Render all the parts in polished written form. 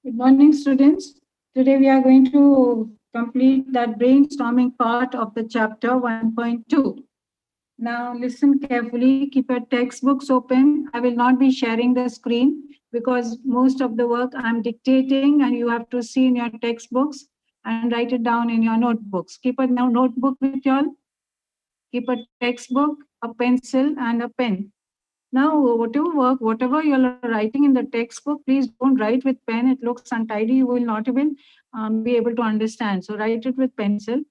Good morning, students. Today we are going to complete that brainstorming part of the chapter 1.2. Now listen carefully, keep your textbooks open. I will not be sharing the screen because most of the work I'm dictating and you have to see in your textbooks and write it down in your notebooks. Keep a notebook with you all. Keep a textbook, a pencil and a pen. Now, whatever you're writing in the textbook, please don't write with pen. It looks untidy. You will not even be able to understand. So write it with pencil.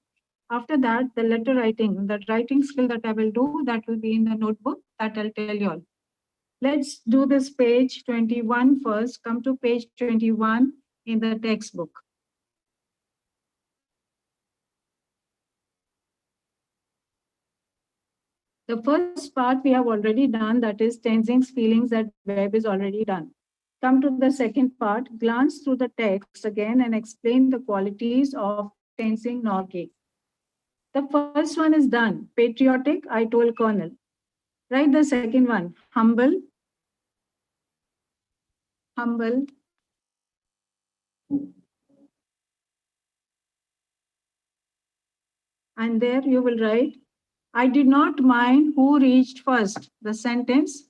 After that, the letter writing, the writing skill that I will do, that will be in the notebook that I'll tell you all. Let's do this page 21 first. Come to page 21 in the textbook. The first part we have already done, that is Tenzing's feelings, that web is already done. Come to the second part, glance through the text again and explain the qualities of Tenzing Norgay. The first one is done. Patriotic, I told Colonel. Write the second one, humble. Humble. And there you will write, I did not mind who reached first. The sentence,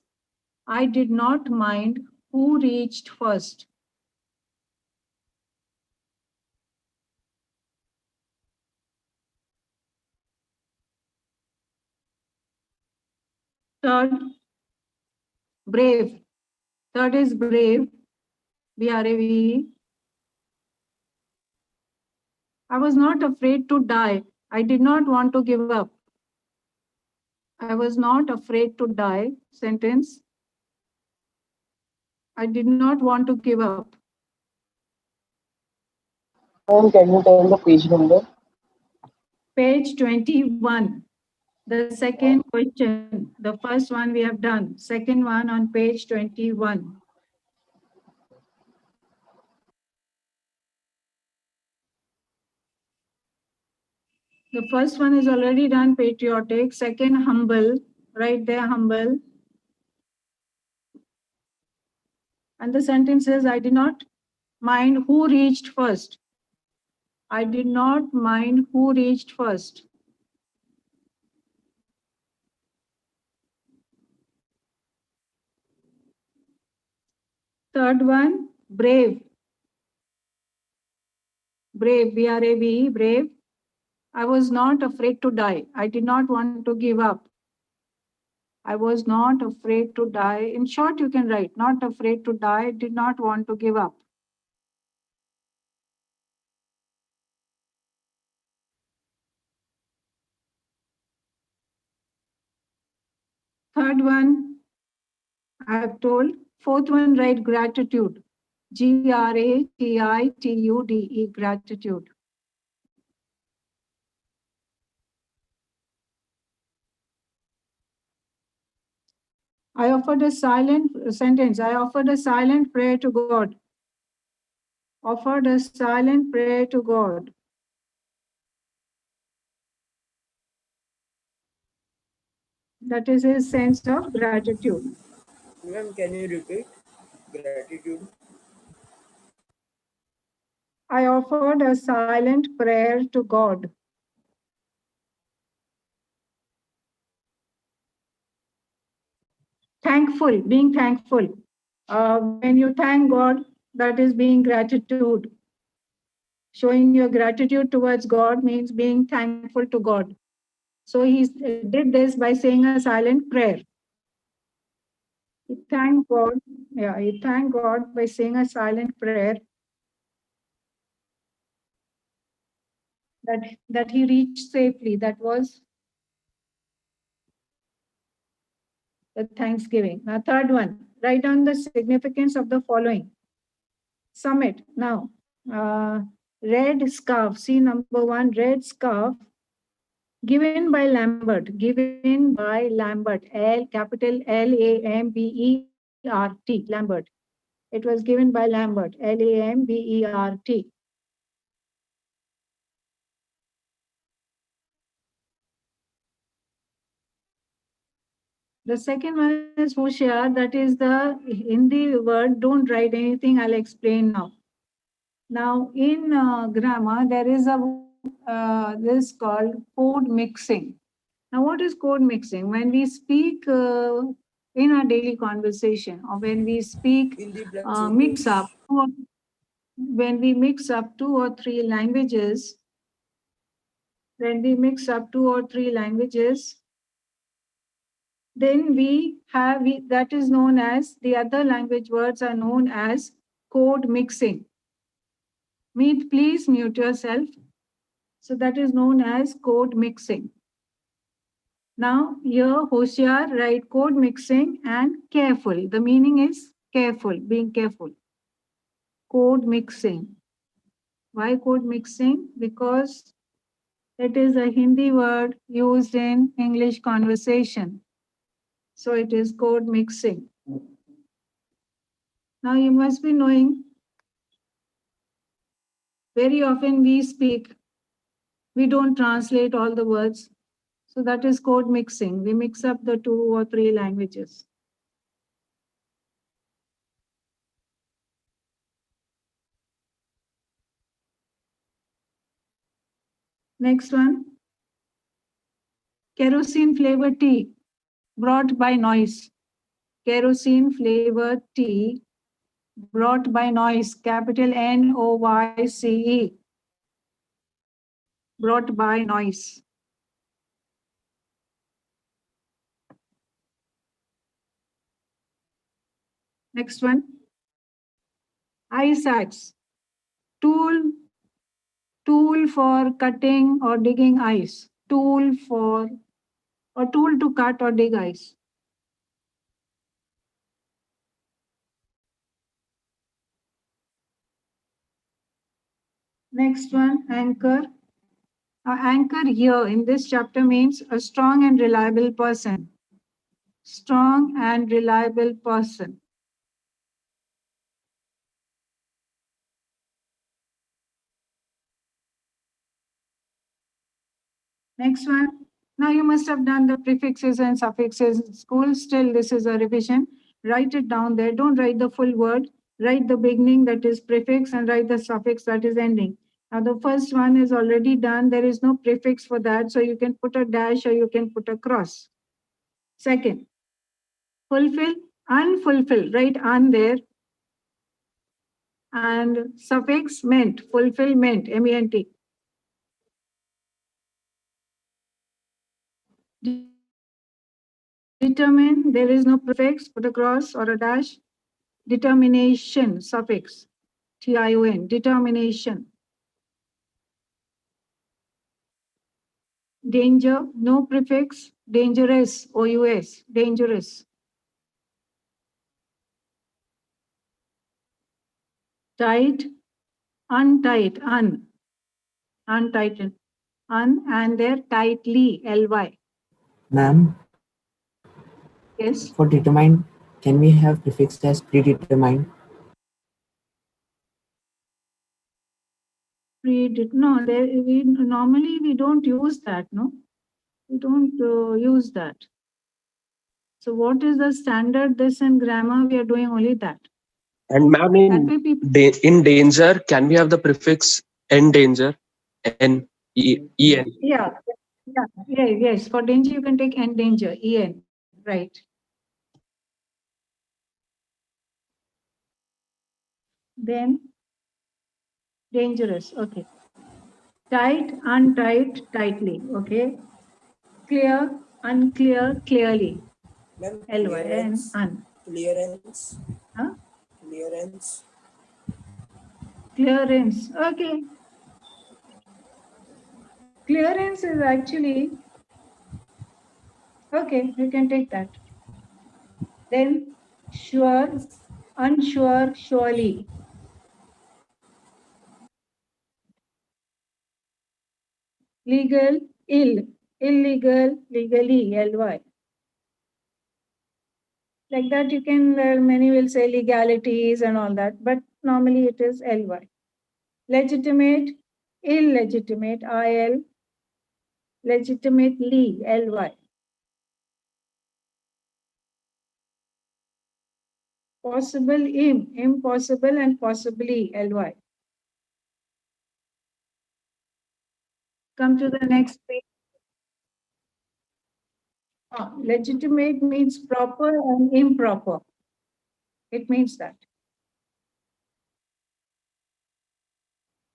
I did not mind who reached first. Third, brave. Third is brave. B-R-A-V-E. I was not afraid to die. I did not want to give up. I was not afraid to die. Sentence. I did not want to give up. Can you tell the page number? Page 21. The second question. The first one we have done. Second one on page 21. The first one is already done, patriotic. Second, humble. Right there, humble. And the sentence says, I did not mind who reached first. I did not mind who reached first. Third one, brave. Brave, B-R-A-V-E, brave. I was not afraid to die. I did not want to give up. I was not afraid to die. In short, you can write, not afraid to die, did not want to give up. Third one, I have told. Fourth one, write gratitude. Gratitude, gratitude. I offered a silent sentence. I offered a silent prayer to God. Offered a silent prayer to God. That is his sense of gratitude. Ma'am, can you repeat? Gratitude. I offered a silent prayer to God. Thankful, being thankful. When you thank God, that is being gratitude. Showing your gratitude towards God means being thankful to God. So he did this by saying a silent prayer. He thanked God. Yeah, he thanked God by saying a silent prayer that he reached safely. That was the Thanksgiving. Now, third one, write down the significance of the following. Summit. Now, red scarf. See number one, red scarf. Given by Lambert. Given by Lambert. Capital Lambert. Lambert. It was given by Lambert. Lambert. The second one is Hoshiar. That is the Hindi word. Don't write anything. I'll explain now. Now, in grammar, there is this called code mixing. Now, what is code mixing? When we speak in our daily conversation, or when we speak, mix up, when we mix up 2 or 3 languages, then we have, that is known as, the other language words are known as code mixing. Please mute yourself. So that is known as code mixing. Now here, Hoshiar, write code mixing and careful. The meaning is careful, being careful. Code mixing. Why code mixing? Because it is a Hindi word used in English conversation. So it is code mixing. Now you must be knowing, very often we speak, we don't translate all the words. So that is code mixing. We mix up the 2 or 3 languages. Next one. Kerosene flavored tea brought by noise. Kerosene flavored tea brought by noise. Capital NOYCE. Brought by noise. Next one. Ice axe. Tool for cutting or digging ice. Tool to cut or dig ice. Next one, anchor. Anchor here in this chapter means a strong and reliable person. Strong and reliable person. Next one. Now you must have done the prefixes and suffixes in school. Still, this is a revision. Write it down there. Don't write the full word. Write the beginning, that is prefix, and write the suffix, that is ending. Now the first one is already done. There is no prefix for that. So you can put a dash or you can put a cross. Second, fulfill, unfulfill. Write un there. And suffix meant, fulfillment, MENT. Determine, there is no prefix, put a cross or a dash. Determination, suffix, TION, determination. Danger, no prefix, dangerous, OUS, dangerous. Tight, untight, untighten, and there tightly, LY. Ma'am, Yes. for determined, can we have prefix as predetermined? No, normally we don't use that, no? We don't use that. So what is the standard? This in grammar, we are doing only that. And ma'am, in danger, can we have the prefix en danger? En. Yeah. Yes. For danger, you can take en danger, en, right. Then dangerous, okay. Tight, untight, tightly, okay. Clear, unclear, clearly. LYN, un. Clearance. Huh? Clearance. Clearance, okay. Clearance is actually, okay, you can take that. Then sure, unsure, surely. Legal, ill, illegal, legally, LY. Like that, you can, many will say legalities and all that, but normally it is LY. Legitimate, illegitimate, IL, legitimately, LY. Possible, impossible, and possibly, LY. Come to the next page. Legitimate means proper and improper. It means that.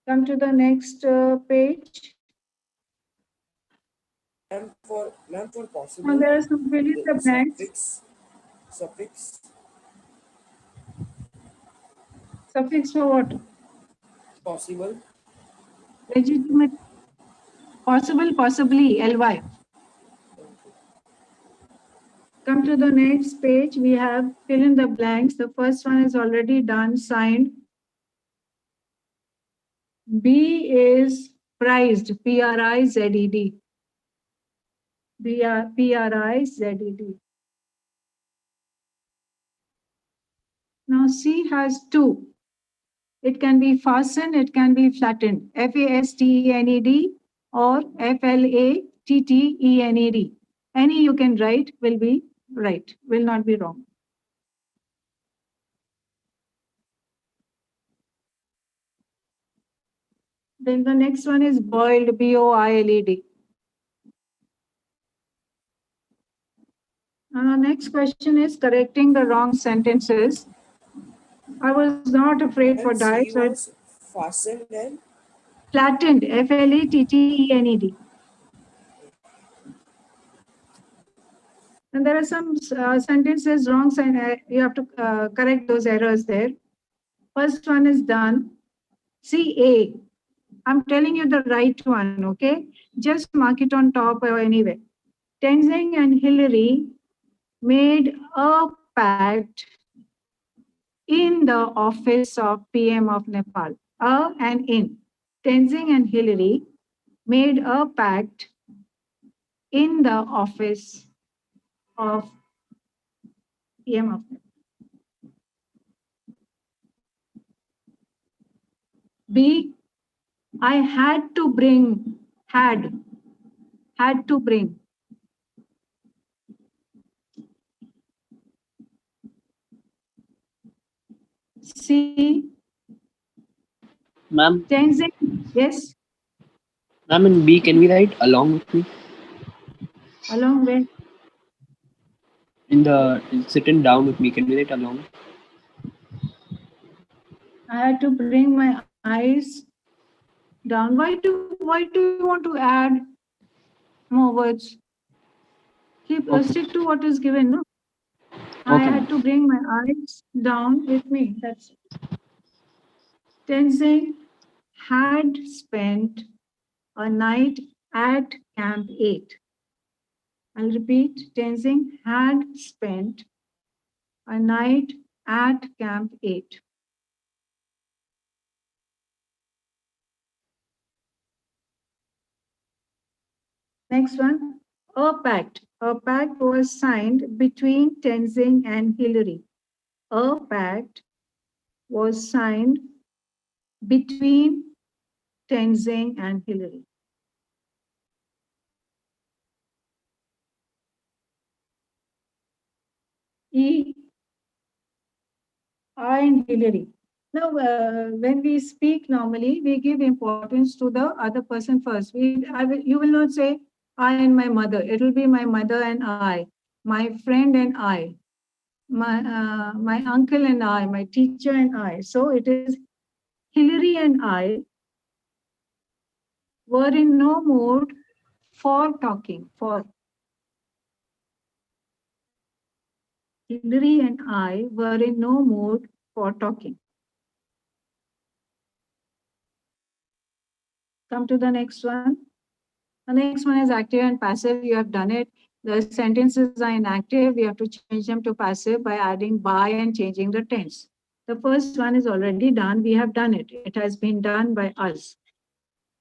Come to the next page. None for Now possible. there are some fill in the blanks. Suffix. Suffix for what? Possible. Legitimate. Possible, possibly, ly. Come to the next page. We have fill in the blanks. The first one is already done, signed. B is prized, P-R-I-Z-E-D. P-R-I-Z-E-D. Now C has two. It can be fastened, it can be flattened. F-A-S-T-E-N-E-D or F-L-A-T-T-E-N-E-D. Any you can write will be right, will not be wrong. Then the next one is boiled, B-O-I-L-E-D. The next question is correcting the wrong sentences. I was not afraid for diet, so it's fastened and flattened, F-L-A-T-T-E-N-E-D. And there are some sentences wrong, you have to correct those errors there. First one is done. C-A. I'm telling you the right one, okay? Just mark it on top or anywhere. Tenzing and Hillary made a pact in the office of PM of Nepal. And in. Tenzing and Hillary made a pact in the office of PM of Nepal. B, I had to bring, had to bring. C, Ma'am. Tenzing, yes? Ma'am, in B, can we write along with me? Along where? In the sitting down with me, can we write along? I had to bring my eyes down. Why do you want to add more words? Keep stick to what is given, no? I had to bring my eyes down with me. That's it. Tenzing had spent a night at Camp 8. I'll repeat. Tenzing had spent a night at Camp 8. Next one, a pact. A pact was signed between Tenzing and Hillary. A pact was signed between Tenzing and Hillary. E, I and Hillary. Now, when we speak normally, we give importance to the other person first. You will not say, I and my mother. It will be my mother and I, my friend and I, my uncle and I, my teacher and I. So it is Hillary and I were in no mood for talking. Hillary and I were in no mood for talking. Come to the next one. The next one is active and passive. You have done it. The sentences are inactive. We have to change them to passive by adding by and changing the tense. The first one is already done. We have done it. It has been done by us.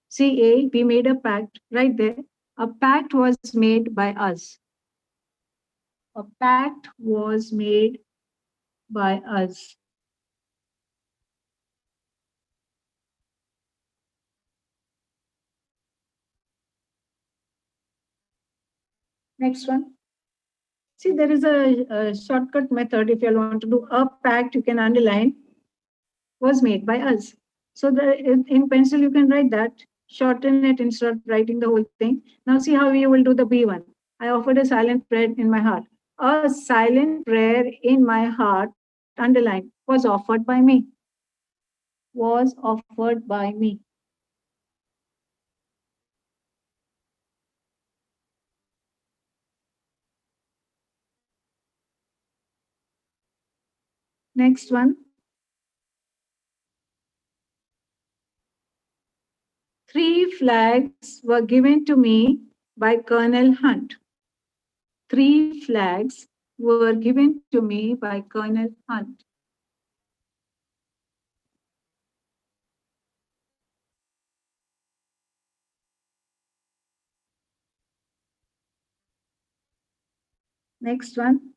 CA, we made a pact right there. A pact was made by us. A pact was made by us. Next one. See, there is a shortcut method. If you want to do a pact, you can underline was made by us. So in pencil, you can write that shorten it instead of writing the whole thing. Now see how you will do the B one. I offered a silent prayer in my heart. A silent prayer in my heart, underline, was offered by me. Was offered by me. Next one. 3 flags were given to me by Colonel Hunt. 3 flags were given to me by Colonel Hunt. Next one.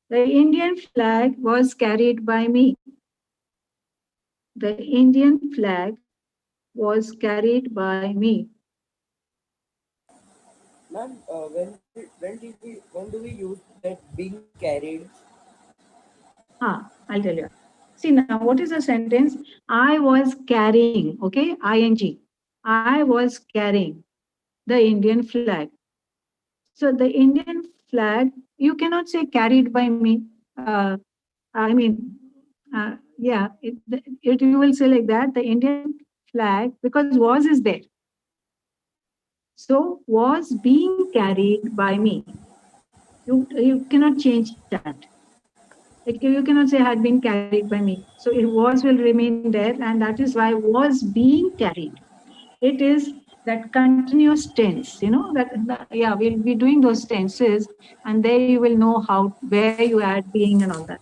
The Indian flag was carried by me. The Indian flag was carried by me. Ma'am, when do we use that being carried? I'll tell you. See now, what is the sentence? I was carrying, okay, ing. I was carrying the Indian flag. So the Indian flag, you cannot say carried by me. I mean, yeah, you will say like that, the Indian flag, because was is there. So was being carried by me. You cannot change that. Like you cannot say had been carried by me. So it was will remain there, and that is why was being carried. It is that continuous tense, yeah, we'll be doing those tenses, and there you will know how, where you add being and all that.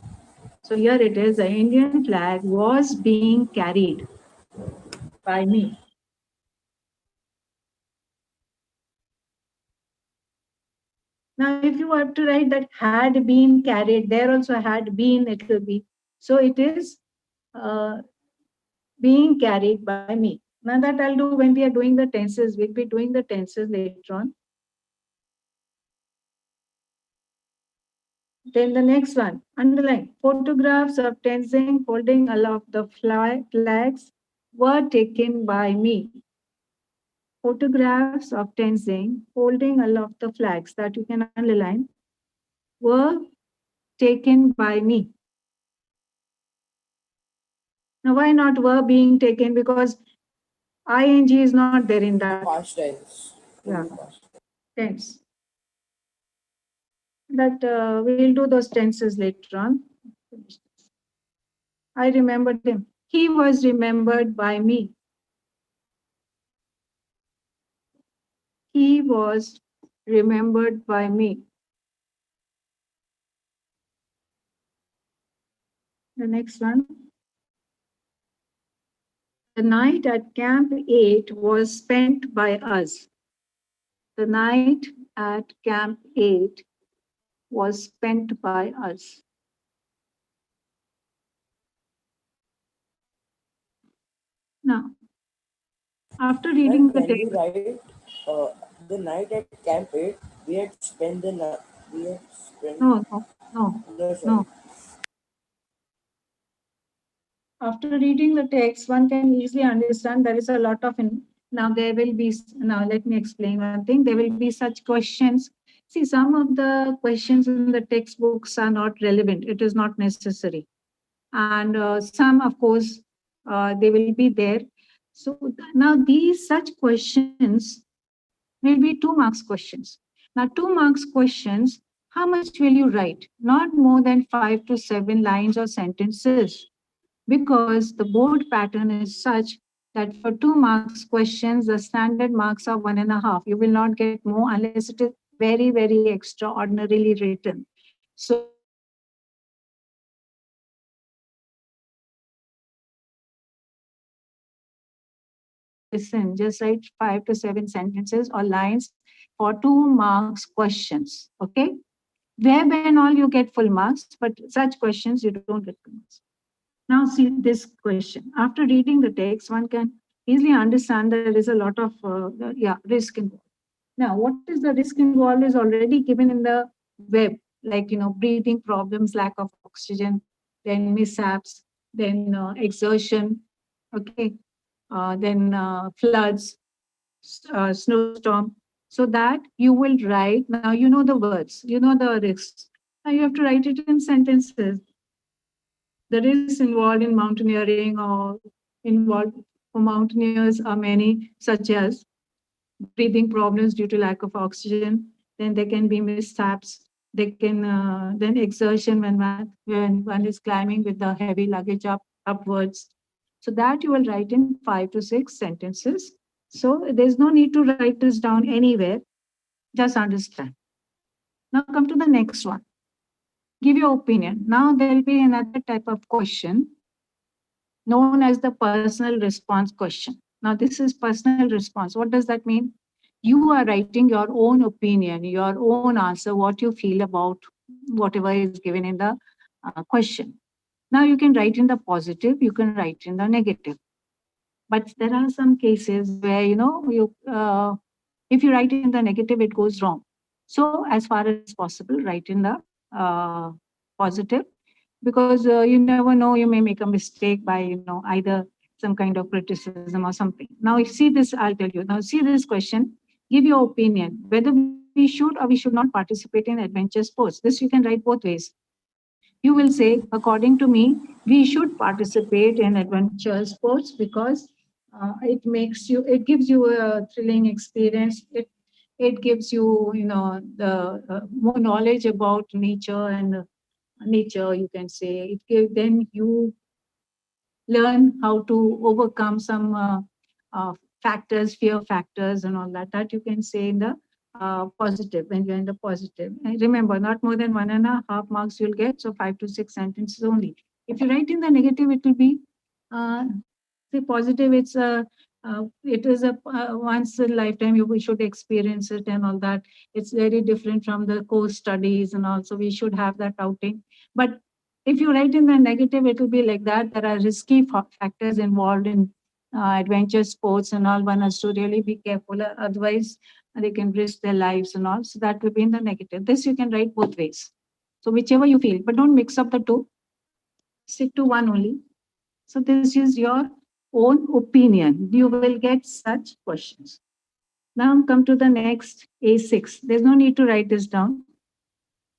So here it is, the Indian flag was being carried by me. Now, if you have to write that had been carried, there also had been, it will be. So it is being carried by me. Now that I'll do when we are doing the tenses, we'll be doing the tenses later on. Then the next one, underline, photographs of Tenzing holding aloft the flags were taken by me. Photographs of Tenzing holding aloft the flags, that you can underline, were taken by me. Now why not were being taken? Because ing is not there in that. Past tense. Yeah, tense. That we'll do those tenses later on. I remembered him. He was remembered by me. He was remembered by me. The next one. The night at Camp 8 was spent by us. The night at Camp 8 was spent by us. Now, after reading the Can text, we write the night at Camp 8? We had spent the night. No. After reading the text, one can easily understand there is a lot of, now there will be, now let me explain one thing, there will be such questions. See, some of the questions in the textbooks are not relevant. It is not necessary. And some, of course, they will be there. So now these such questions will be 2 marks questions. Now 2 marks questions, how much will you write? Not more than 5 to 7 lines or sentences, because the board pattern is such that for 2 marks questions, the standard marks are 1.5. You will not get more unless it is very, very extraordinarily written. So listen, just write 5 to 7 sentences or lines for 2 marks questions. Okay? Web and all you get full marks, but such questions you don't get full marks. Now see this question. After reading the text, one can easily understand there is a lot of risk involved. Now, what is the risk involved is already given in the web, like breathing problems, lack of oxygen, then mishaps, then exertion. Okay. then floods, snowstorm, so that you will write. Now you know the words, you know the risks. Now you have to write it in sentences. The risks involved in mountaineering or involved for mountaineers are many, such as breathing problems due to lack of oxygen. Then there can be mishaps. They can then exertion when one is climbing with the heavy luggage upwards. So that you will write in 5 to 6 sentences. So there's no need to write this down anywhere. Just understand. Now come to the next one. Give your opinion. Now there will be another type of question known as the personal response question. Now this is personal response. What does that mean? You are writing your own opinion, your own answer, what you feel about whatever is given in the question. Now you can write in the positive, you can write in the negative. But there are some cases where, if you write in the negative, it goes wrong. So as far as possible, write in the positive, because you never know, you may make a mistake by, either some kind of criticism or something. Now, if see this, I'll tell you. Now, see this question. Give your opinion whether we should or we should not participate in adventure sports. This you can write both ways. You will say, according to me, we should participate in adventure sports because it gives you a thrilling experience. It gives you, the more knowledge about nature and nature, you can say. Then you learn how to overcome some factors, fear factors and all that you can say in the positive, when you're in the positive. And remember, not more than 1.5 marks you'll get, so 5 to 6 sentences only. If you write in the negative, it will be the positive. It is a once in a lifetime, we should experience it and all that. It's very different from the course studies, and also we should have that outing. But if you write in the negative, it will be like that. There are risky factors involved in adventure sports and all. One has to really be careful, otherwise they can risk their lives and all. So that will be in the negative. This you can write both ways. So whichever you feel, but don't mix up the two. Stick to one only. So this is your own opinion. You will get such questions. Now come to the next, A6. There's no need to write this down.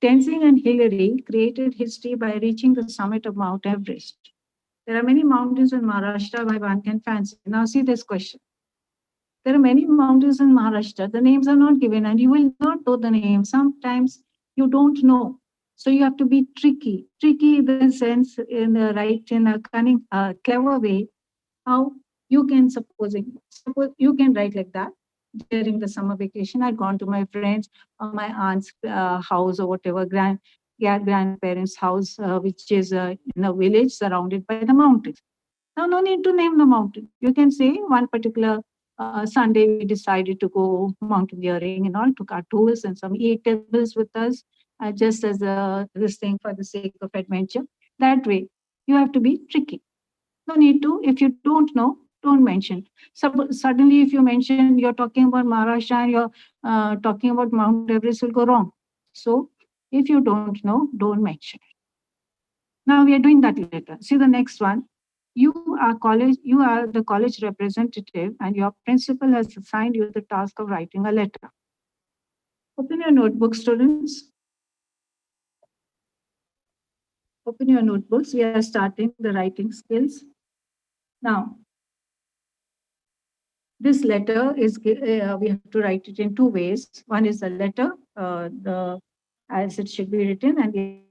Tenzing and Hillary created history by reaching the summit of Mount Everest. There are many mountains in Maharashtra where one can fancy. Now see this question. There are many mountains in Maharashtra. The names are not given and you will not know the name. Sometimes you don't know. So you have to be tricky. Tricky in the sense, in a cunning, clever way. How you can suppose you can write like that. During the summer vacation, I'd gone to my friends or my aunt's house or whatever, grandparents' house, which is in a village surrounded by the mountains. Now, no need to name the mountain. You can say one particular Sunday we decided to go mountaineering and all, took our tools and some eatables with us, just as this thing for the sake of adventure. That way, you have to be tricky. No need to. If you don't know, don't mention. So suddenly, if you mention you're talking about Maharashtra and you're talking about Mount Everest, will go wrong. So if you don't know, don't mention it. Now we are doing that later. See the next one. You are the college representative and your principal has assigned you the task of writing a letter. Open your notebook, students. Open your notebooks. We are starting the writing skills. Now, this letter is, we have to write it in two ways. One is the letter, as it should be written, and the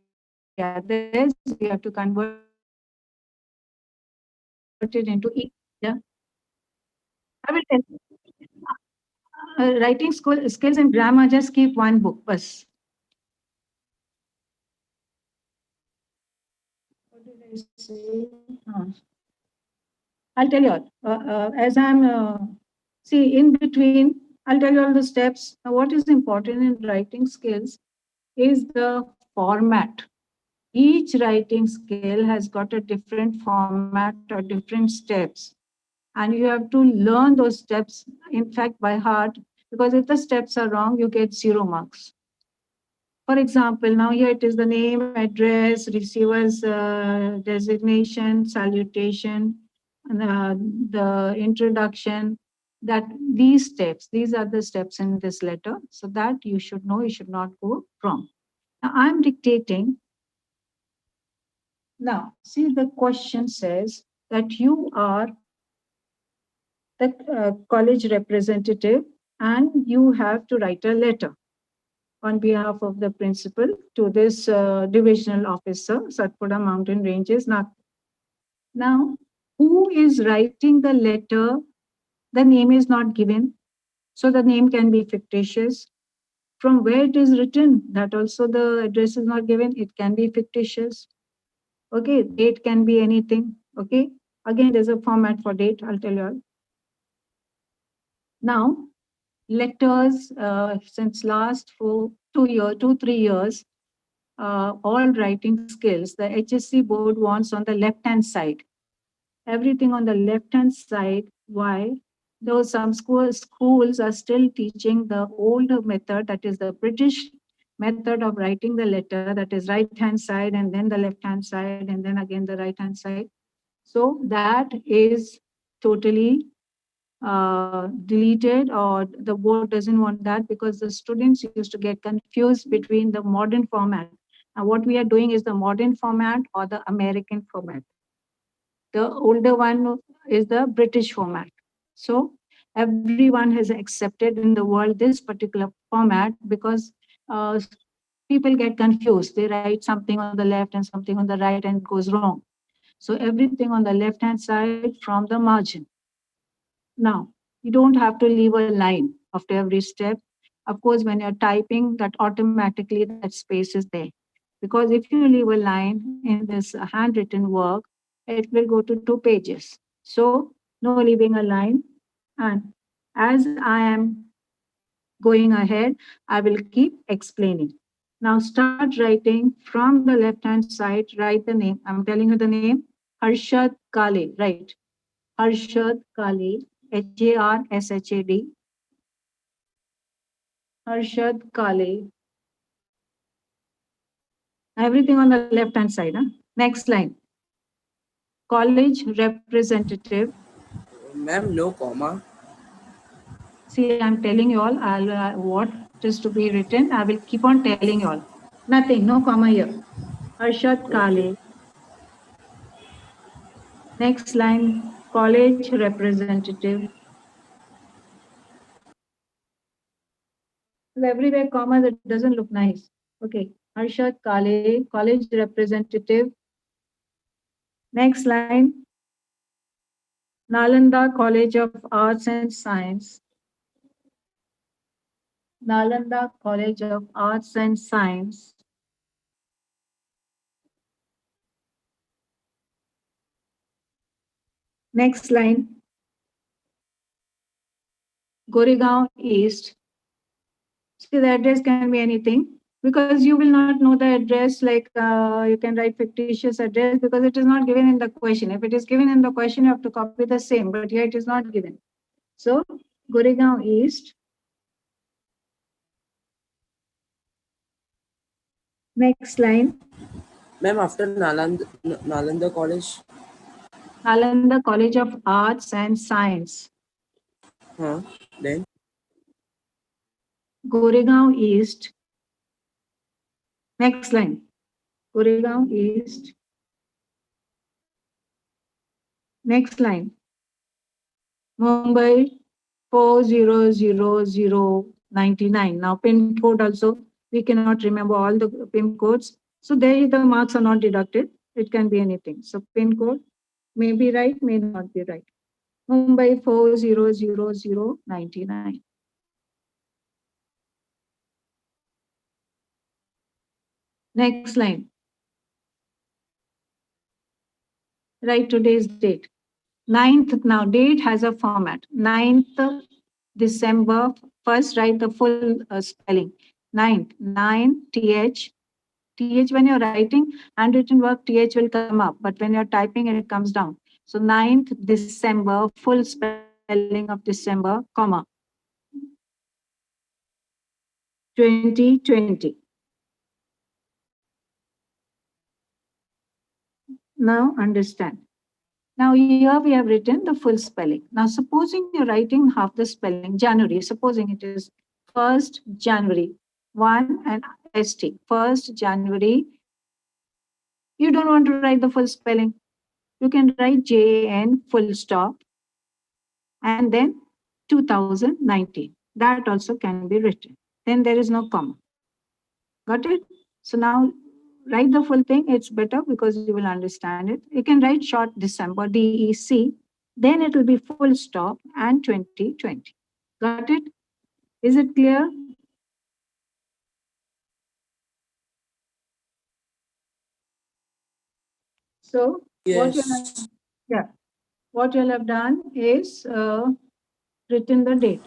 other is we have to convert it into E. Yeah. I will tell you. Writing skills and grammar, just keep one book. Bas. What did I say? I'll tell you all. As I'm, see, in between, I'll tell you all the steps. Now, what is important in writing skills is the format. Each writing skill has got a different format or different steps. And you have to learn those steps, in fact, by heart, because if the steps are wrong, you get 0 marks. For example, now here it is the name, address, receiver's designation, salutation, the introduction, that these steps, these are the steps in this letter, so that you should know, you should not go wrong. Now I'm dictating. Now, see, the question says that you are the college representative and you have to write a letter on behalf of the principal to this divisional officer, Satpura Mountain Ranges, Nagpur. Now, who is writing the letter? The name is not given, so the name can be fictitious. From where it is written, that also the address is not given, it can be fictitious. Okay, date can be anything. Okay, again, there's a format for date, I'll tell you all. Now, letters, since last 3 years, all writing skills, the HSC board wants on the left-hand side. Everything on the left-hand side. Why? Though some schools are still teaching the older method, that is the British method of writing the letter, that is right-hand side and then the left-hand side and then again the right-hand side. So that is totally deleted, or the board doesn't want that, because the students used to get confused between the modern format. And what we are doing is the modern format or the American format. The older one is the British format. So everyone has accepted in the world this particular format, because people get confused. They write something on the left and something on the right and it goes wrong. So everything on the left-hand side from the margin. Now, you don't have to leave a line after every step. Of course, when you're typing, that automatically that space is there. Because if you leave a line in this handwritten work, it will go to 2 pages. So no leaving a line. And as I am going ahead, I will keep explaining. Now start writing from the left-hand side, write the name. I'm telling you the name, Harshad Kale, right? Harshad Kale, Harshad. Harshad Kale. Everything on the left-hand side. Huh? Next line. College representative. Ma'am, no comma. See, I'm telling you all, what is to be written. I will keep on telling you all. Nothing, no comma here. Harshad Kale. Next line, college representative. Everywhere commas, it doesn't look nice. Okay, Harshad Kale, college representative. Next line, Nalanda College of Arts and Science. Nalanda College of Arts and Science. Next line, Goregaon East. See, the address can be anything, because you will not know the address, like you can write fictitious address because it is not given in the question. If it is given in the question, you have to copy the same, but here it is not given. So, Goregaon East. Next line. Ma'am, after Nalanda College. Nalanda College of Arts and Science. Then? Goregaon East. Next line. Goregaon East. Next line. Mumbai 400099. Now pin code also, we cannot remember all the pin codes. So there the marks are not deducted. It can be anything. So pin code may be right, may not be right. Mumbai 400099. Next line. Write today's date. 9th, now date has a format. 9th December, first write the full spelling. 9th, 9, TH. TH, when you're writing handwritten work, TH will come up, but when you're typing it comes down. So 9th December, full spelling of December, comma. 2020. Now understand. Now here we have written the full spelling. Now supposing you're writing half the spelling, January, supposing it is 1st January, 1 and ST, 1st January. You don't want to write the full spelling. You can write JAN full stop and then 2019. That also can be written. Then there is no comma. Got it? So now write the full thing. It's better because you will understand it. You can write short December, DEC. Then it will be full stop and 2020. Got it? Is it clear? So what you'll have done is written the date.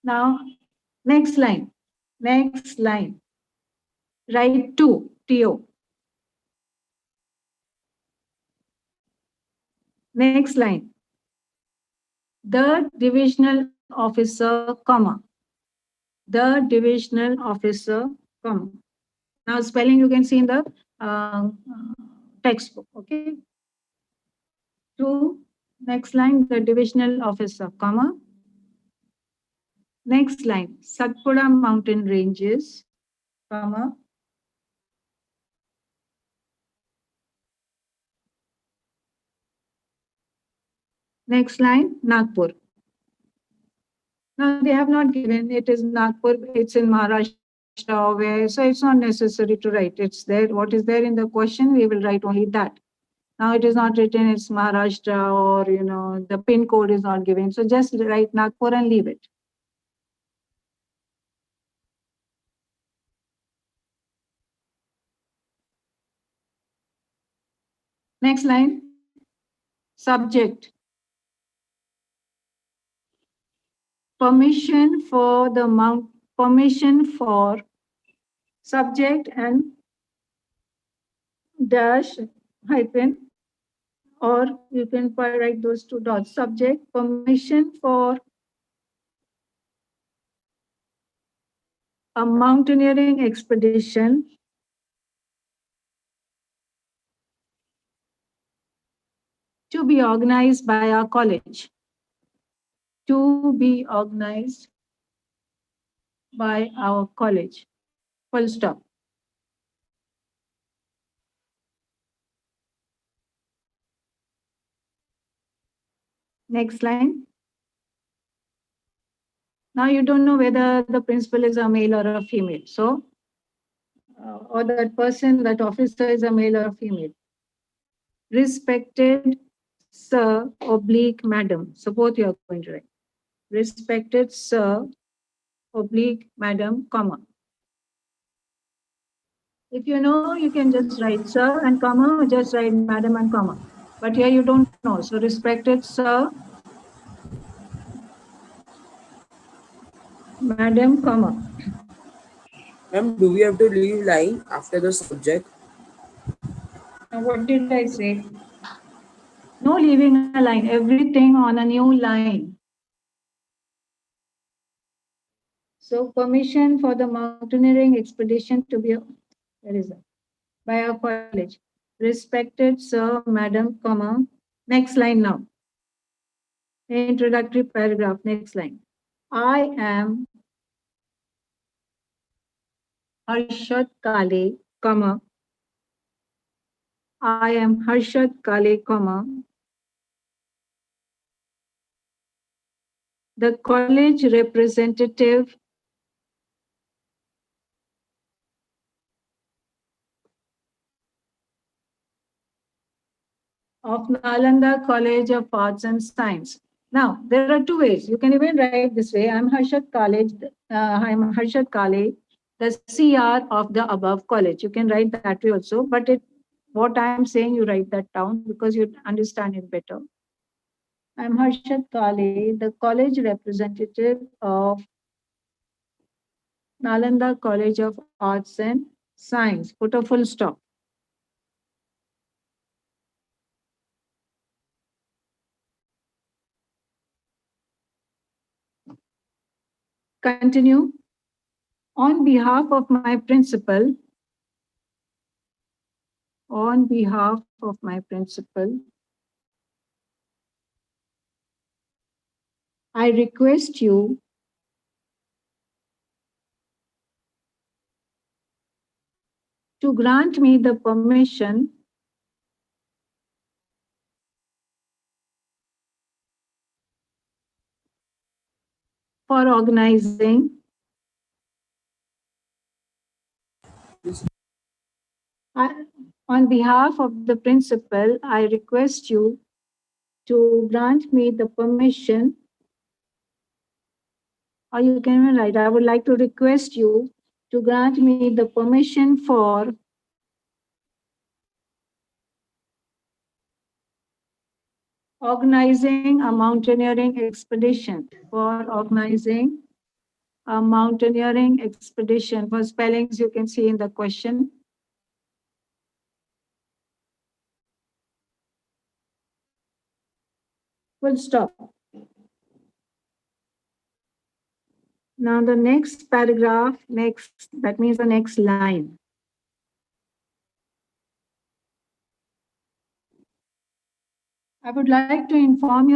Now, next line. Next line. Write TO. Next line. The divisional officer, comma. The divisional officer, comma. Now spelling you can see in the textbook, okay? Next line, the divisional officer, comma. Next line, Satpura mountain ranges, comma. Next line, Nagpur. Now they have not given, it is Nagpur, it's in Maharashtra, where, so it's not necessary to write. It's there, what is there in the question, we will write only that. Now it is not written, it's Maharashtra, or, the pin code is not given. So just write Nagpur and leave it. Next line, subject. Permission for subject and dash hyphen, or you can write those two dots. Subject, permission for a mountaineering expedition to be organized by our college. To be organized by our college. Full stop. Next line. Now you don't know whether the principal is a male or a female. So, or that person, that officer is a male or a female. Respected sir oblique madam. So both you are going to write. Respected sir oblique madam, comma. If you know, you can just write sir and comma, or just write madam and comma. But here you don't know. So respected sir, madam, comma. Ma'am, do we have to leave line after the subject? Now what did I say? No leaving a line, everything on a new line. So permission for the mountaineering expedition to be, where is that? By our college. Respected sir, madam, comma. Next line now. Introductory paragraph, next line. I am Harshad Kale, comma. I am Harshad Kale, comma. The college representative of Nalanda College of Arts and Science. Now, there are two ways. You can even write this way. I'm Harshad Kale, the CR of the above college. You can write that way also, but what I'm saying, you write that down because you understand it better. I'm Harshad Kale, the college representative of Nalanda College of Arts and Science. Put a full stop. Continue. On behalf of my principal, on behalf of my principal, I request you to grant me the permission for organizing on behalf of the principal, I request you to grant me the permission, or you can even write, I would like to request you to grant me the permission for organizing a mountaineering expedition, For spellings, you can see in the question. Full stop. Now the next paragraph, that means the next line. I would like to inform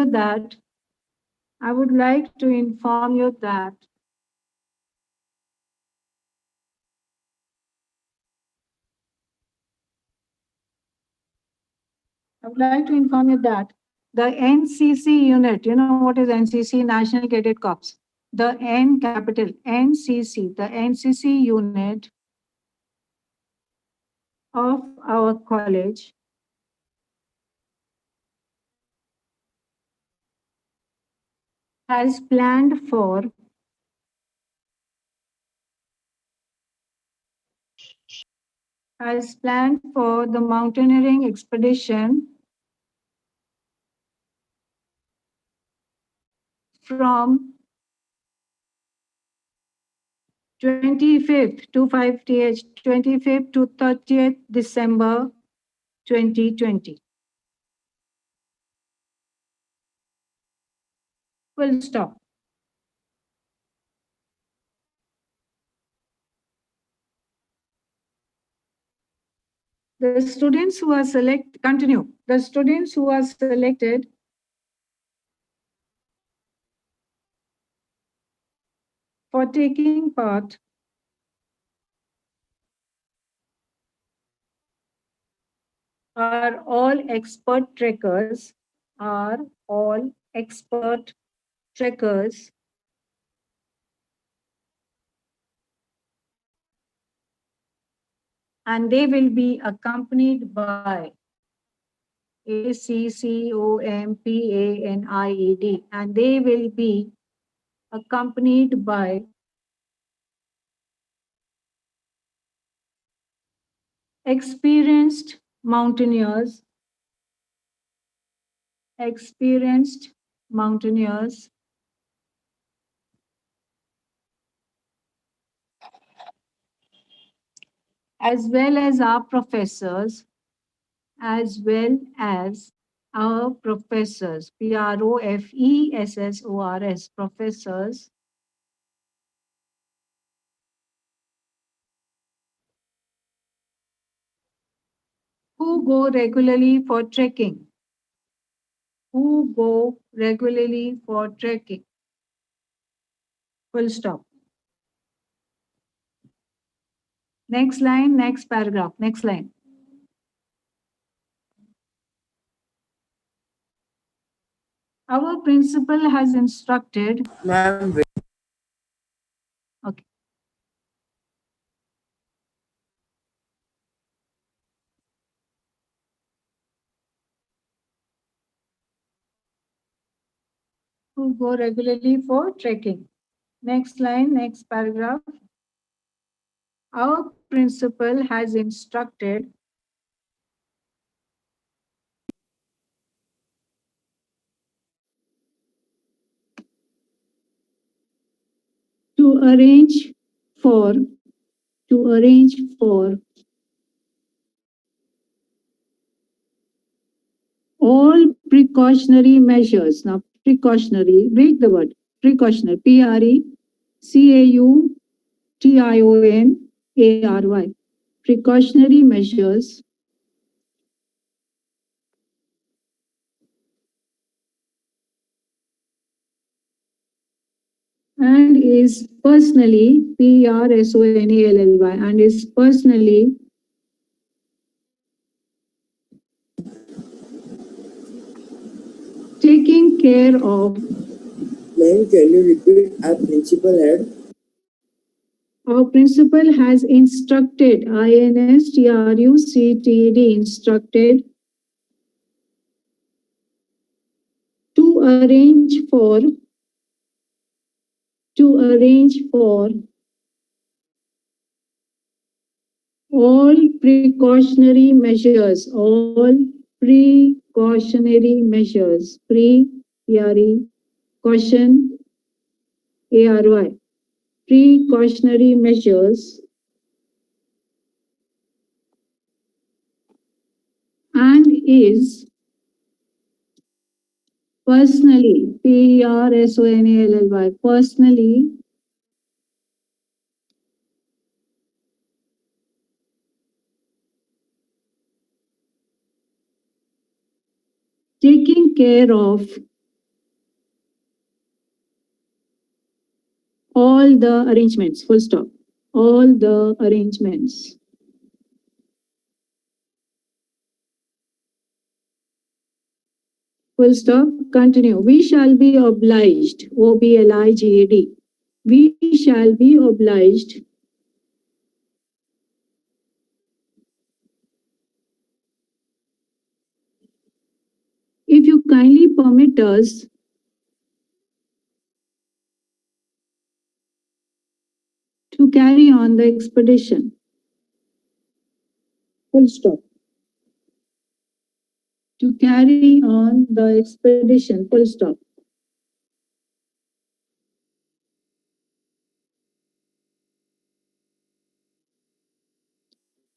you that the NCC unit, you know what is NCC, National Cadet Corps, the N capital, NCC, the NCC unit of our college has planned for the mountaineering expedition from 25th to 30th December 2020. Full stop. The students who are selected for taking part are all expert trekkers, and they will be accompanied by ACCOMPANIED, and they will be accompanied by experienced mountaineers as well as our professors, PROFESSORS, professors, who go regularly for trekking. Full stop. Next line, next paragraph, next line. Our principal has instructed. Ma'am, Okay. Who go regularly for trekking. Next line, next paragraph. Our principal has instructed to arrange for all precautionary measures. Now, precautionary, break the word, precautionary, PRECAUTIONARY, precautionary measures and is personally, P-R-S-O-N-E-L-L-Y, and is personally taking care of. Ma'am, can you repeat? Our principal had. Our principal has instructed, I-N-S-T-R-U-C-T-E-D, instructed to arrange for all precautionary measures, caution, A-R-Y, precautionary measures, and is personally, P-E-R-S-O-N-A-L-L-Y, personally taking care of all the arrangements, full stop, all the arrangements. Full stop, continue. We shall be obliged, O-B-L-I-G-A-D. We shall be obliged if you kindly permit us to carry on the expedition. Full stop. To carry on the expedition, full stop.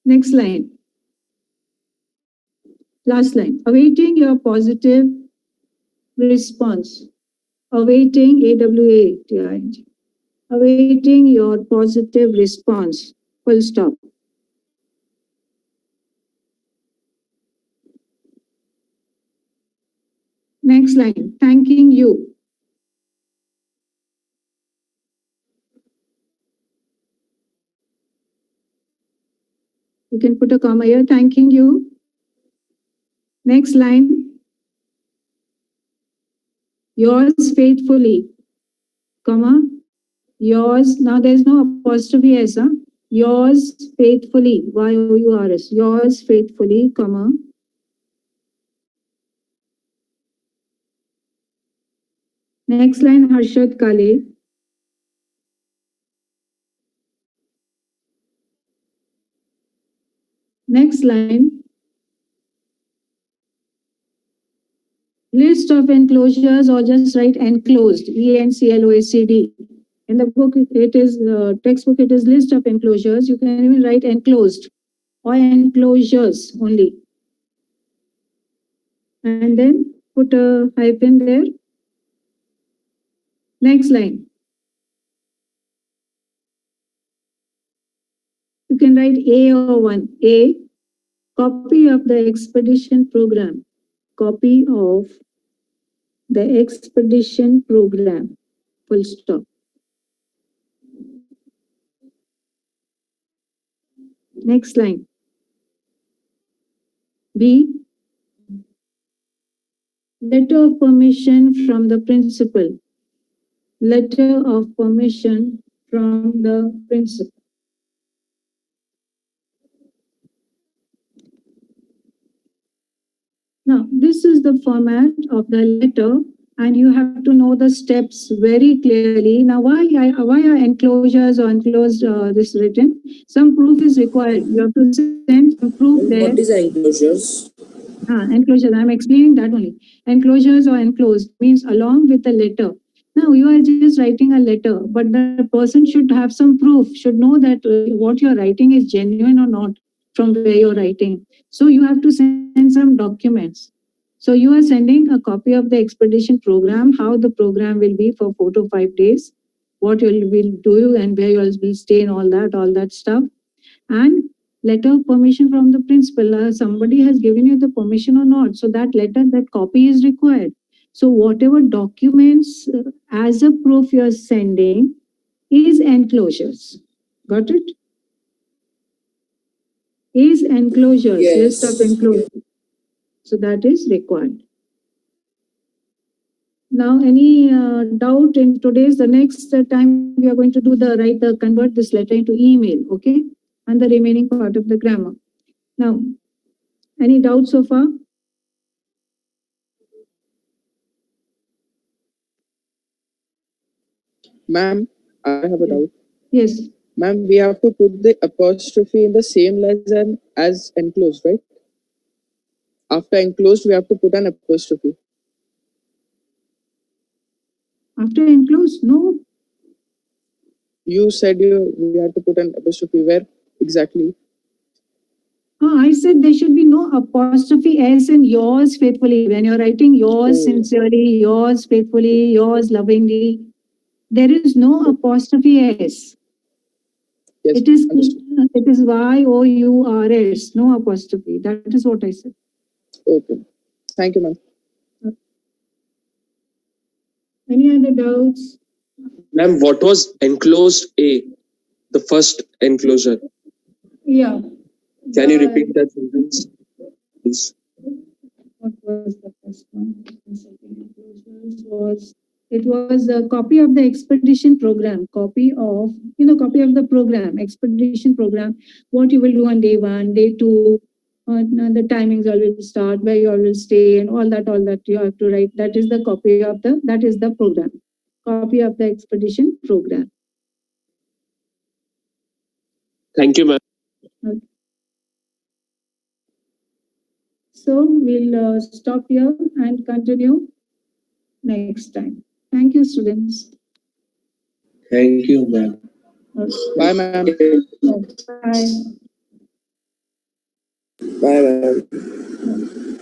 Next line. Last line. Awaiting your positive response. Awaiting, A-W-A-T-I-N-G. Awaiting your positive response. Full stop. Next line. Thanking you. You can put a comma here. Thanking you. Next line. Yours faithfully, comma, yours, now there's no apostrophe S, huh? Yours faithfully, Y-O-U-R-S, yours faithfully, comma. Next line, Harshad Kale. Next line, list of enclosures, or just write enclosed, E-N-C-L-O-S-E-D. In the book, it is, textbook, it is list of enclosures. You can even write enclosed or enclosures only. And then put a hyphen there. Next line. You can write A or 1. A, copy of the expedition program. Copy of the expedition program. Full stop. Next line. B, letter of permission from the principal. Letter of permission from the principal. Now, this is the format of the letter, and you have to know the steps very clearly. Now, why are enclosures or enclosed this written? Some proof is required. You have to send some proof there. What is enclosures? Enclosures, I'm explaining that only. Enclosures or enclosed means along with the letter. Now, you are just writing a letter, but the person should have some proof, should know that what you're writing is genuine or not from where you're writing. So you have to send some documents. So you are sending a copy of the expedition program, how the program will be for 4 to 5 days, what you will do and where you will stay and all that stuff. And letter of permission from the principal. Somebody has given you the permission or not. So that letter, that copy is required. So whatever documents as a proof you're sending is enclosures. Got it? Is enclosures, list of enclosures. So that is required. Now, any doubt in today's, the next time we are going to do convert this letter into email, okay? And the remaining part of the grammar. Now, any doubts so far? Ma'am, I have a doubt. Yes. Ma'am, we have to put the apostrophe in the same lesson as enclosed, right? After enclosed, we have to put an apostrophe. After enclosed, no. You said we had to put an apostrophe. Where exactly? I said there should be no apostrophe s in yours faithfully. When you're writing yours sincerely, yours faithfully, yours lovingly, there is no apostrophe s. Yes, it is yours, no apostrophe. That is what I said. Okay. Thank you, ma'am. Any other doubts? Ma'am, what was enclosed A? The first enclosure. Yeah. Can you repeat that sentence, please? What was the first one? The second enclosure was a copy of the expedition program, copy of the program, expedition program, what you will do on day 1, day 2, the timings you will start, where you will stay, and all that you have to write. That is the program, copy of the expedition program. Thank you, ma'am. Okay. So we'll stop here and continue next time. Thank you, students. Thank you, ma'am. Okay. Bye, ma'am. Bye. Bye, ma'am.